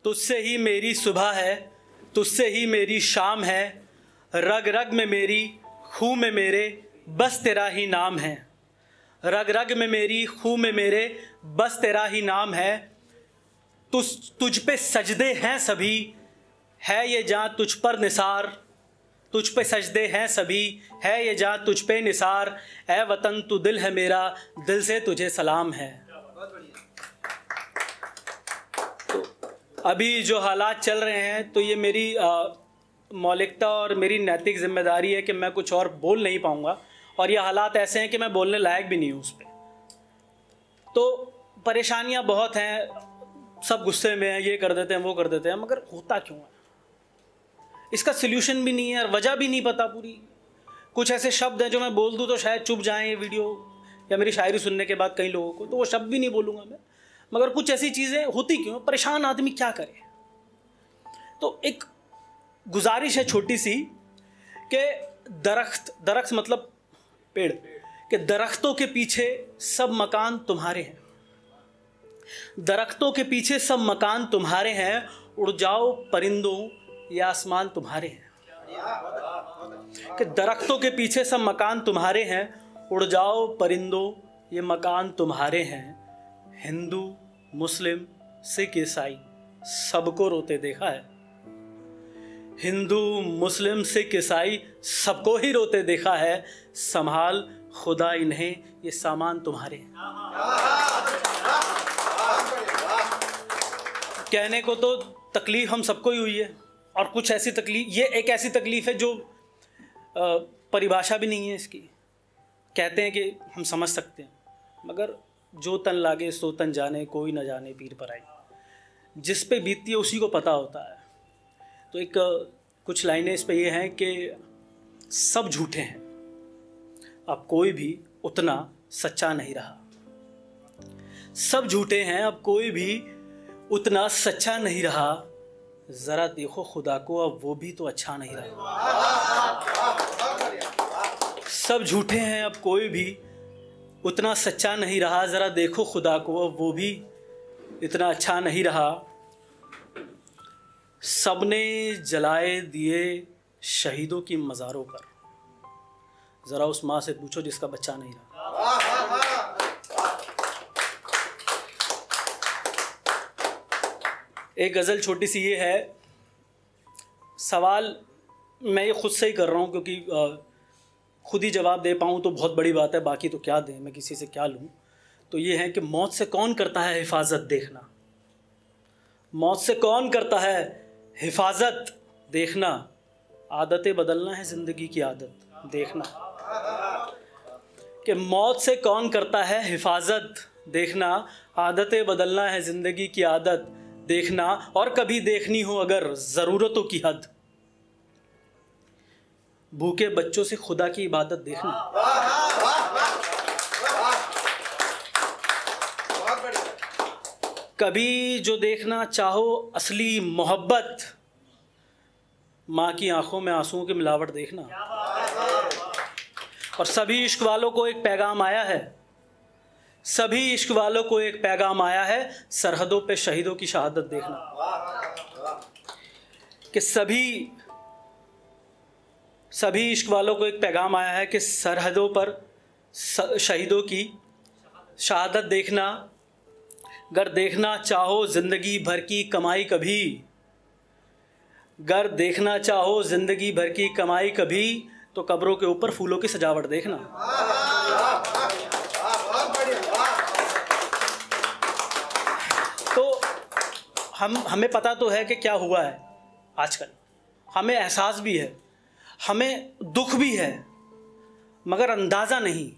तुझसे ही मेरी सुबह है, तुझसे ही मेरी शाम है, रग रग में मेरी, खूह में मेरे, बस तेरा ही नाम है। रग रग में मेरी, खूह में मेरे, बस तेरा ही नाम है। तुझ पे सजदे हैं सभी, है ये जान तुझ पर निसार। तुझ पे सजदे हैं सभी, है ये जान तुझ पे निसार। ऐ वतन तू दिल है मेरा, दिल से तुझे सलाम है। तो अभी जो हालात चल रहे हैं, तो ये मेरी मौलिकता और मेरी नैतिक जिम्मेदारी है कि मैं कुछ और बोल नहीं पाऊंगा, और ये हालात ऐसे हैं कि मैं बोलने लायक भी नहीं हूँ उस पर। तो परेशानियाँ बहुत हैं, सब गुस्से में हैं, ये कर देते हैं वो कर देते हैं, मगर होता क्यों है? इसका सल्यूशन भी नहीं है और वजह भी नहीं पता पूरी। कुछ ऐसे शब्द हैं जो मैं बोल दूँ तो शायद चुप जाएं ये वीडियो या मेरी शायरी सुनने के बाद कई लोगों को, तो वो शब्द भी नहीं बोलूँगा मैं। मगर कुछ ऐसी चीज़ें होती क्यों? परेशान आदमी क्या करे? तो एक गुजारिश है छोटी सी कि दरख्त मतलब पेड़, कि दरख्तों के पीछे सब मकान तुम्हारे हैं। दरख्तों के पीछे सब मकान तुम्हारे हैं, उड़ जाओ परिंदों ये आसमान तुम्हारे हैं। कि दरख्तों के पीछे सब मकान तुम्हारे हैं, उड़ जाओ परिंदों ये मकान तुम्हारे हैं। हिंदू मुस्लिम सिख ईसाई सबको रोते देखा है। हिंदू मुस्लिम सिख ईसाई सबको ही रोते देखा है। संभाल खुदा इन्हें ये सामान तुम्हारे हैं। कहने को तो तकलीफ हम सबको ही हुई है, और कुछ ऐसी तकलीफ, ये एक ऐसी तकलीफ है जो परिभाषा भी नहीं है इसकी। कहते हैं कि हम समझ सकते हैं, मगर जो तन लागे सो तन जाने, कोई न जाने पीर पर आई। जिस पे बीतती है उसी को पता होता है। तो एक कुछ लाइनें इस पे ये हैं कि सब झूठे हैं, अब कोई भी उतना सच्चा नहीं रहा। सब झूठे हैं, अब कोई भी उतना सच्चा नहीं रहा। जरा देखो खुदा को, अब वो भी तो अच्छा नहीं रहा। सब झूठे हैं, अब कोई भी उतना सच्चा नहीं रहा। जरा देखो खुदा को, अब वो भी इतना अच्छा नहीं रहा। सबने जलाए दिए शहीदों की मज़ारों पर, जरा उस माँ से पूछो जिसका बच्चा नहीं रहा। एक गज़ल छोटी सी ये है, सवाल मैं ये खुद से ही कर रहा हूँ क्योंकि खुद ही जवाब दे पाऊँ तो बहुत बड़ी बात है, बाकी तो क्या दें, मैं किसी से क्या लूँ। तो ये है कि मौत से कौन करता है हिफाजत देखना। मौत से कौन करता है हिफाजत देखना। आदतें बदलना है ज़िंदगी की आदत देखना। कि मौत से कौन करता है हिफाजत देखना। आदतें बदलना है ज़िंदगी की आदत देखना। और कभी देखनी हो अगर ज़रूरतों की हद, भूखे बच्चों से खुदा की इबादत देखना। कभी जो देखना चाहो असली मोहब्बत, माँ की आंखों में आंसुओं की मिलावट देखना। और सभी इश्क वालों को एक पैगाम आया है, सभी इश्क वालों को एक पैगाम आया है, सरहदों पे शहीदों की शहादत देखना। कि सभी इश्क वालों को एक पैगाम आया है कि सरहदों पर शहीदों की शहादत देखना। गर देखना चाहो ज़िंदगी भर की कमाई कभी, गर देखना चाहो ज़िंदगी भर की कमाई कभी, तो कब्रों के ऊपर फूलों की सजावट देखना। तो हमें पता तो है कि क्या हुआ है आजकल, हमें एहसास भी है, हमें दुख भी है, मगर अंदाज़ा नहीं।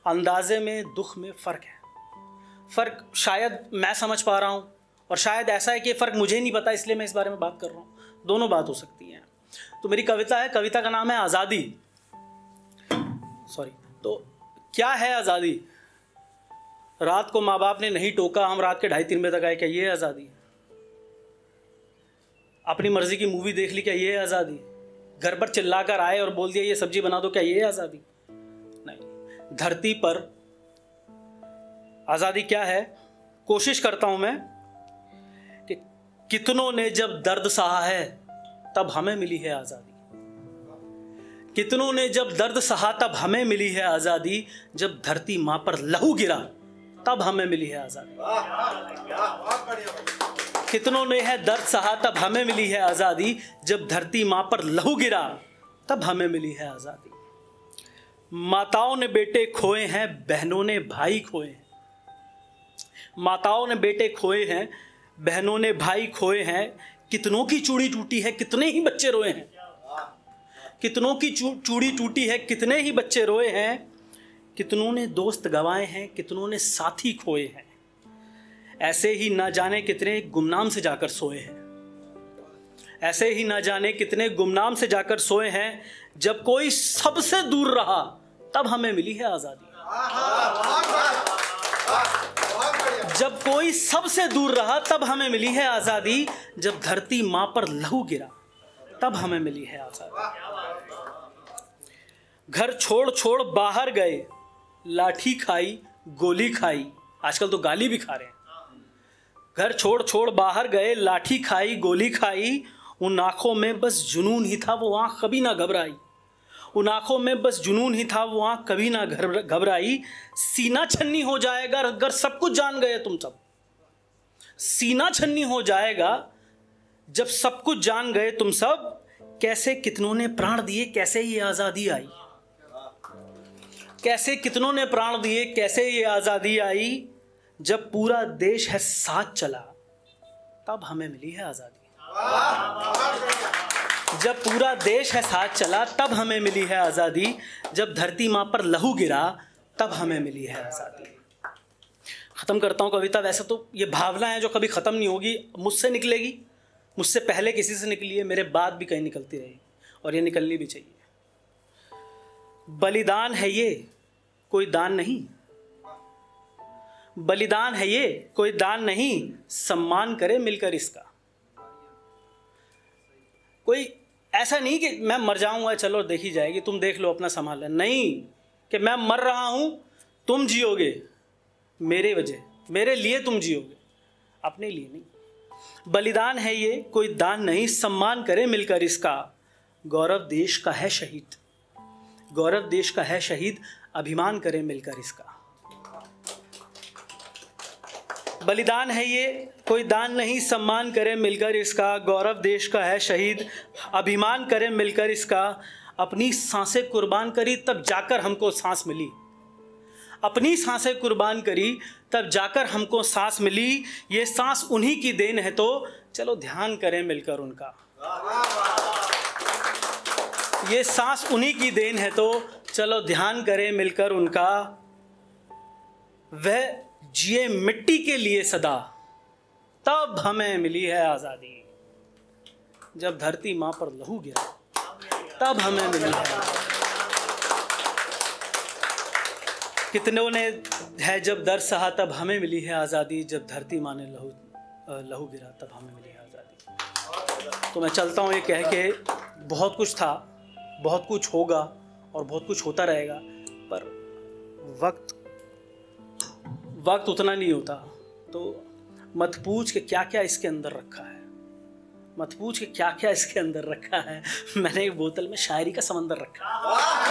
अंदाज़े में दुख में फ़र्क है। फ़र्क शायद मैं समझ पा रहा हूँ, और शायद ऐसा है कि फ़र्क मुझे नहीं पता, इसलिए मैं इस बारे में बात कर रहा हूँ। दोनों बात हो सकती हैं। तो मेरी कविता है, कविता का नाम है आज़ादी। तो क्या है आज़ादी? रात को माँ बाप ने नहीं टोका, हम रात के 2:30-3 बजे तक आए, क्या ये है आज़ादी? अपनी मर्जी की मूवी देख ली, क्या ये है आज़ादी? घर पर चिल्लाकर आए और बोल दिया ये सब्जी बना दो, क्या ये है आज़ादी? नहीं। धरती पर आज़ादी क्या है? कोशिश करता हूं मैं कि कितनों ने जब दर्द सहा है तब हमें मिली है आज़ादी। कितनों ने जब दर्द सहा तब हमें मिली है आज़ादी। जब धरती माँ पर लहू गिरा तब हमें मिली है आज़ादी। कितनों ने है दर्द सहा तब हमें मिली है आज़ादी। जब धरती माँ पर लहू गिरा तब हमें मिली है आज़ादी। माताओं ने बेटे खोए हैं, बहनों ने भाई खोए हैं। माताओं ने बेटे खोए हैं, बहनों ने भाई खोए हैं। कितनों की चूड़ी टूटी है, कितने ही बच्चे रोए हैं। कितनों की चूड़ी टूटी है, कितने ही बच्चे रोए हैं। कितनों ने दोस्त गंवाए हैं, कितनों ने साथी खोए हैं। ऐसे ही ना जाने कितने गुमनाम से जाकर सोए हैं। ऐसे ही ना जाने कितने गुमनाम से जाकर सोए हैं। जब कोई सबसे दूर रहा तब हमें मिली है आज़ादी। जब कोई सबसे दूर रहा तब हमें मिली है आज़ादी। जब धरती माँ पर लहू गिरा तब हमें मिली है आज़ादी। घर छोड़ छोड़ बाहर गए, लाठी खाई गोली खाई। आजकल तो गाली भी खा रहे हैं। घर छोड़ छोड़ बाहर गए, लाठी खाई गोली खाई। उन आंखों में बस जुनून ही था, वो आंख कभी ना घबराई। उन आंखों में बस जुनून ही था, वो आंख कभी ना घबराई। सीना छन्नी हो जाएगा अगर सब कुछ जान गए तुम सब। सीना छन्नी हो जाएगा जब सब कुछ जान गए तुम सब। कैसे कितनों ने प्राण दिए, कैसे ये आज़ादी आई। कैसे कितनों ने प्राण दिए, कैसे ये आज़ादी आई। जब पूरा देश है साथ चला तब हमें मिली है आज़ादी। जब पूरा देश है साथ चला तब हमें मिली है आज़ादी। जब धरती माँ पर लहू गिरा तब हमें मिली है आज़ादी। ख़त्म करता हूँ कविता। वैसे तो ये भावना है जो कभी ख़त्म नहीं होगी। मुझसे निकलेगी, मुझसे पहले किसी से निकली है, मेरे बाद भी कहीं निकलती रहेगी और ये निकलनी भी चाहिए। बलिदान है ये कोई दान नहीं। बलिदान है ये कोई दान नहीं। सम्मान करे मिलकर इसका। कोई ऐसा नहीं कि मैं मर जाऊंगा चलो देखी जाएगी, तुम देख लो अपना संभाल ले। नहीं कि मैं मर रहा हूं तुम जियोगे मेरे वजह, मेरे लिए तुम जियोगे, अपने लिए नहीं। बलिदान है ये कोई दान नहीं। सम्मान करे मिलकर इसका। गौरव देश का है शहीद, गौरव देश का है शहीद। अभिमान करे मिलकर इसका। बलिदान है ये कोई दान नहीं। सम्मान करे मिलकर इसका। गौरव देश का है शहीद। अभिमान करे मिलकर इसका। अपनी सांसें कुर्बान करी तब जाकर हमको सांस मिली। अपनी सांसें कुर्बान करी तब जाकर हमको सांस मिली। ये सांस उन्हीं की देन है तो चलो ध्यान करें मिलकर उनका। ये सांस उन्हीं की देन है तो चलो ध्यान करें मिलकर उनका। वह जिए मिट्टी के लिए सदा तब हमें मिली है आज़ादी। जब धरती माँ पर लहू गिरा तब हमें मिली है। कितनों ने है जब दर्द सहा तब हमें मिली है आज़ादी। जब धरती माँ ने लहू गिरा तब हमें मिली है आज़ादी। तो मैं चलता हूँ ये कह के, बहुत कुछ था, बहुत कुछ होगा और बहुत कुछ होता रहेगा, पर वक्त उतना नहीं होता। तो मत पूछ के क्या क्या इसके अंदर रखा है, मत पूछ के क्या क्या इसके अंदर रखा है। मैंने एक बोतल में शायरी का समंदर रखा है।